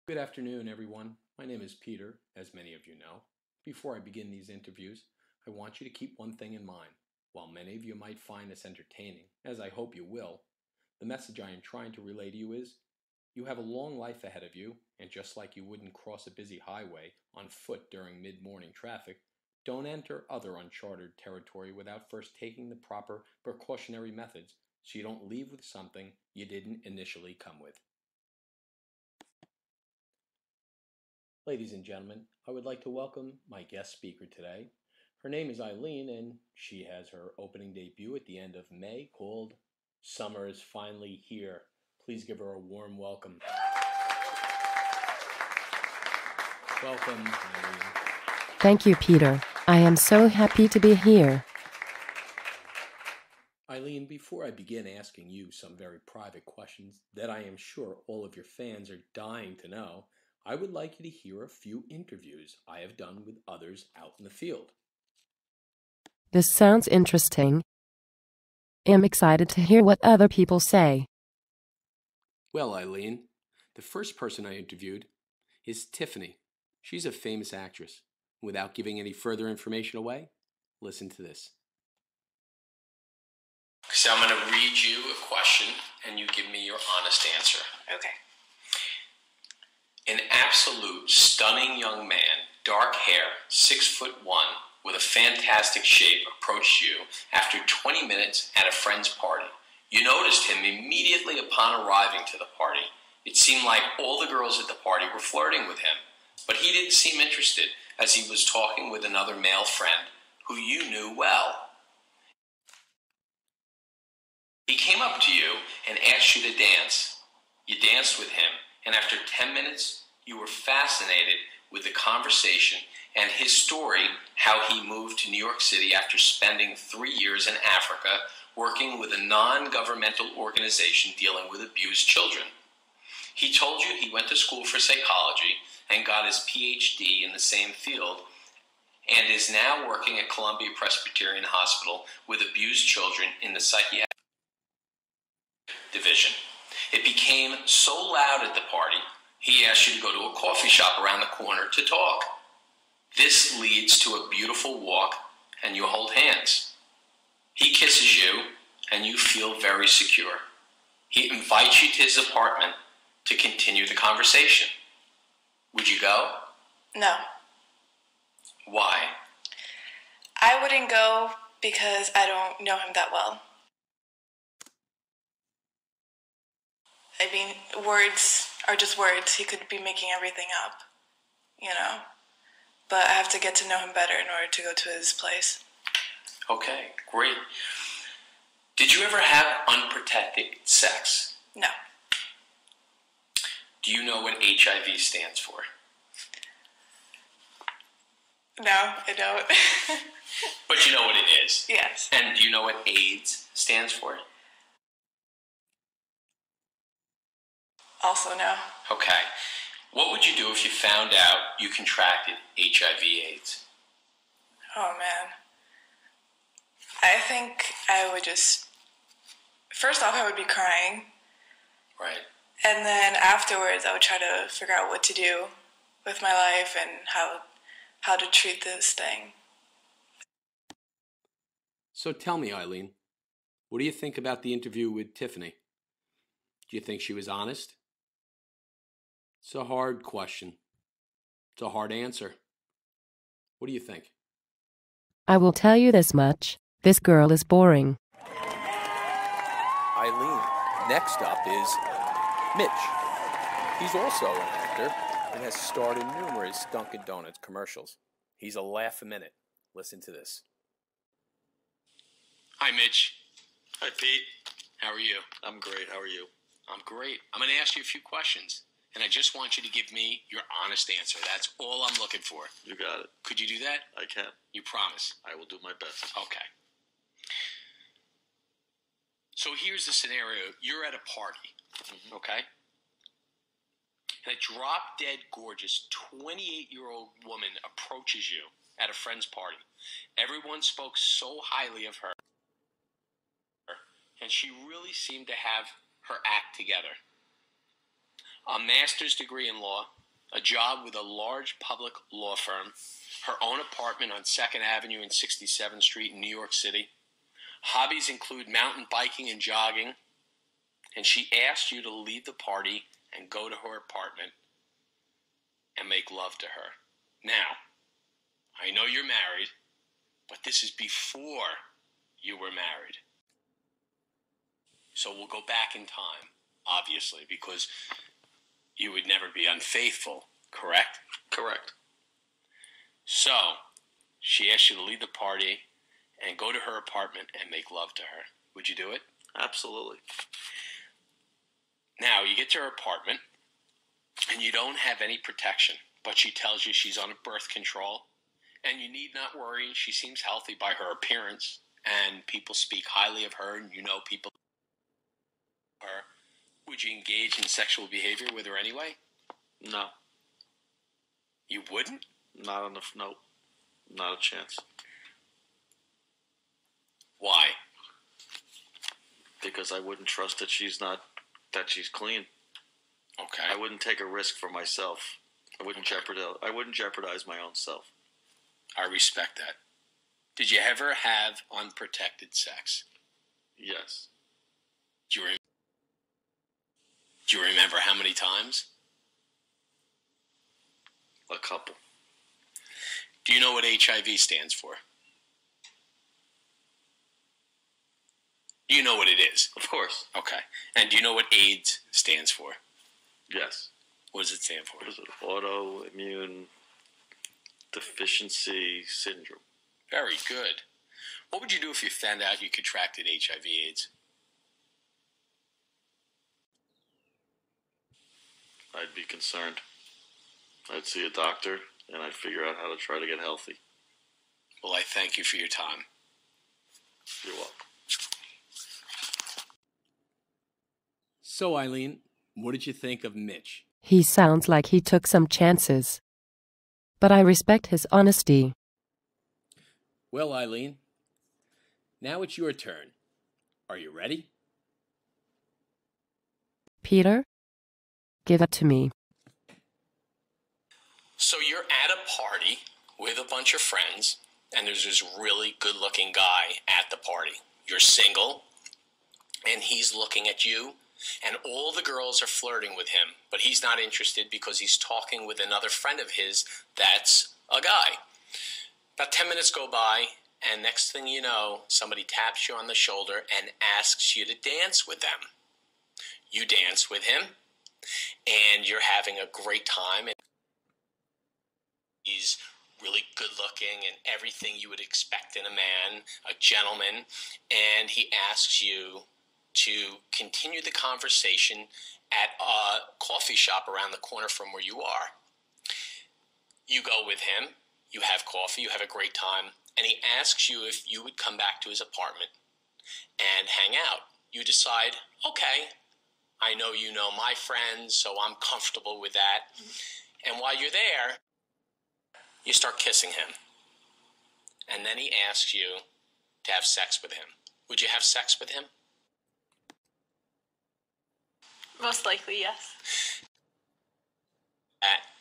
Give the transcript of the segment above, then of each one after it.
Good afternoon, everyone. My name is Peter, as many of you know. Before I begin these interviews, I want you to keep one thing in mind. While many of you might find this entertaining, as I hope you will, the message I am trying to relay to you is you have a long life ahead of you, and just like you wouldn't cross a busy highway on foot during mid-morning traffic, don't enter other uncharted territory without first taking the proper precautionary methods so you don't leave with something you didn't initially come with. Ladies and gentlemen, I would like to welcome my guest speaker today. Her name is Eileen, and she has her opening debut at the end of May called Summer is Finally Here. Please give her a warm welcome. Welcome, Eileen. Thank you, Peter. I am so happy to be here. Eileen, before I begin asking you some very private questions that I am sure all of your fans are dying to know, I would like you to hear a few interviews I have done with others out in the field. This sounds interesting. I'm excited to hear what other people say. Well, Eileen, the first person I interviewed is Tiffany. She's a famous actress. Without giving any further information away, listen to this. So I'm going to read you a question, and you give me your honest answer. Okay. An absolute stunning young man, dark hair, 6'1", with a fantastic shape, approached you after 20 minutes at a friend's party. You noticed him immediately upon arriving to the party. It seemed like all the girls at the party were flirting with him, but he didn't seem interested as he was talking with another male friend who you knew well. He came up to you and asked you to dance. You danced with him, and after 10 minutes, you were fascinated with the conversation and his story, how he moved to New York City after spending 3 years in Africa working with a non-governmental organization dealing with abused children. He told you he went to school for psychology and got his PhD in the same field and is now working at Columbia Presbyterian Hospital with abused children in the psychiatric division. It became so loud at the party, he asked you to go to a coffee shop around the corner to talk. This leads to a beautiful walk, and you hold hands. He kisses you, and you feel very secure. He invites you to his apartment to continue the conversation. Would you go? No. Why? I wouldn't go because I don't know him that well. I mean, words are just words. He could be making everything up, you know. But I have to get to know him better in order to go to his place. Okay, great. Did you ever have unprotected sex? No. Do you know what HIV stands for? No, I don't. But you know what it is? Yes. And do you know what AIDS stands for? Also no. Okay. What would you do if you found out you contracted HIV/AIDS? Oh, man. I think I would just... First off, I would be crying. Right. And then afterwards, I would try to figure out what to do with my life and how to treat this thing. So tell me, Eileen, what do you think about the interview with Tiffany? Do you think she was honest? It's a hard question. It's a hard answer. What do you think? I will tell you this much. This girl is boring. Eileen. Next up is Mitch. He's also an actor and has starred in numerous Dunkin' Donuts commercials. He's a laugh a minute. Listen to this. Hi, Mitch. Hi, Pete. How are you? I'm great. How are you? I'm great. I'm going to ask you a few questions, and I just want you to give me your honest answer. That's all I'm looking for. You got it. Could you do that? I can. You promise? I will do my best. Okay. So here's the scenario. You're at a party, okay? And a drop-dead gorgeous 28-year-old woman approaches you at a friend's party. Everyone spoke so highly of her, and she really seemed to have her act together. A master's degree in law, a job with a large public law firm, her own apartment on 2nd Avenue and 67th Street in New York City. Hobbies include mountain biking and jogging. And she asked you to leave the party and go to her apartment and make love to her. Now, I know you're married, but this is before you were married. So we'll go back in time, obviously, because you would never be unfaithful, correct? Correct. So, she asked you to leave the party and go to her apartment and make love to her. Would you do it? Absolutely. Now, you get to her apartment, and you don't have any protection, but she tells you she's on birth control, and you need not worry. She seems healthy by her appearance, and people speak highly of her, and you know people her. Would you engage in sexual behavior with her anyway? No. You wouldn't? Not enough. No. Not a chance. Why? Because I wouldn't trust that she's clean. Okay. I wouldn't take a risk for myself. I wouldn't jeopardize my own self. I respect that. Did you ever have unprotected sex? Yes. Do you remember how many times? A couple. Do you know what HIV stands for? You know what it is? Of course. Okay. And do you know what AIDS stands for? Yes. What does it stand for? What is it? Autoimmune deficiency syndrome. Very good. What would you do if you found out you contracted HIV/AIDS? I'd be concerned. I'd see a doctor, and I'd figure out how to try to get healthy. Well, I thank you for your time. You're welcome. So, Eileen, what did you think of Mitch? He sounds like he took some chances. But I respect his honesty. Well, Eileen, now it's your turn. Are you ready? Peter, give it to me. So you're at a party with a bunch of friends, and there's this really good-looking guy at the party. You're single, and he's looking at you, and all the girls are flirting with him, but he's not interested because he's talking with another friend of his that's a guy. About 10 minutes go by, and next thing you know, somebody taps you on the shoulder and asks you to dance with them. You dance with him, and you're having a great time. And he's really good looking and everything you would expect in a man, a gentleman, and he asks you to continue the conversation at a coffee shop around the corner from where you are. You go with him, you have coffee, you have a great time, and he asks you if you would come back to his apartment and hang out. You decide, okay, I know you know my friends, so I'm comfortable with that. And while you're there, you start kissing him. And then he asks you to have sex with him. Would you have sex with him? Most likely, yes.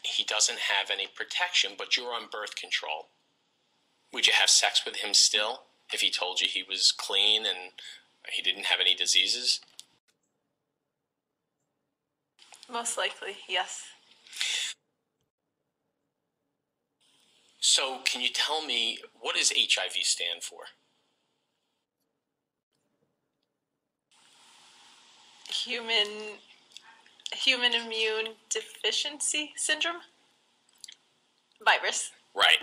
He doesn't have any protection, but you're on birth control. Would you have sex with him still if he told you he was clean and he didn't have any diseases? Most likely, yes. So can you tell me, what does HIV stand for? Human immune deficiency syndrome? Virus. Right.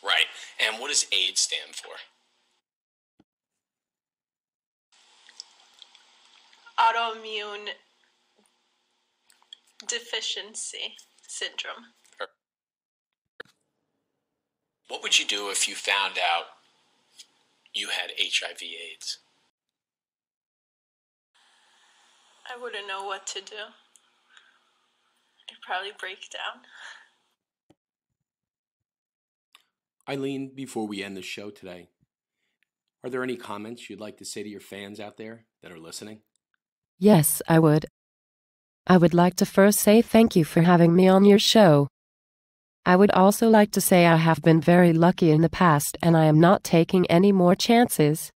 Right. And what does AIDS stand for? Autoimmune deficiency syndrome. What would you do if you found out you had HIV/AIDS? I wouldn't know what to do. I'd probably break down. Eileen, before we end the show today, are there any comments you'd like to say to your fans out there that are listening? Yes, I would. I would like to first say thank you for having me on your show. I would also like to say I have been very lucky in the past and I am not taking any more chances.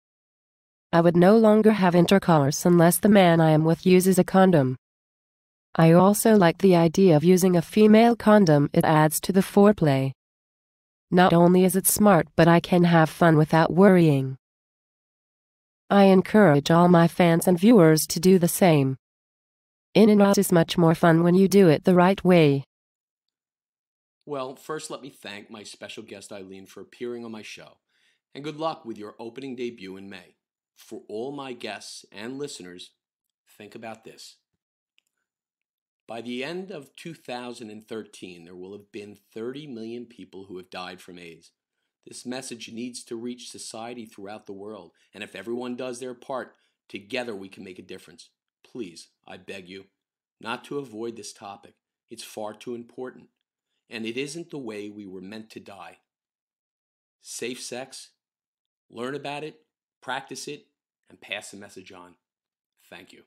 I would no longer have intercourse unless the man I am with uses a condom. I also like the idea of using a female condom. It adds to the foreplay. Not only is it smart, but I can have fun without worrying. I encourage all my fans and viewers to do the same. In and out is much more fun when you do it the right way. Well, first let me thank my special guest Eileen for appearing on my show, and good luck with your opening debut in May. For all my guests and listeners, think about this. By the end of 2013, there will have been 30 million people who have died from AIDS. This message needs to reach society throughout the world, and if everyone does their part, together we can make a difference. Please, I beg you, not to avoid this topic. It's far too important, and it isn't the way we were meant to die. Safe sex, learn about it, practice it, and pass the message on. Thank you.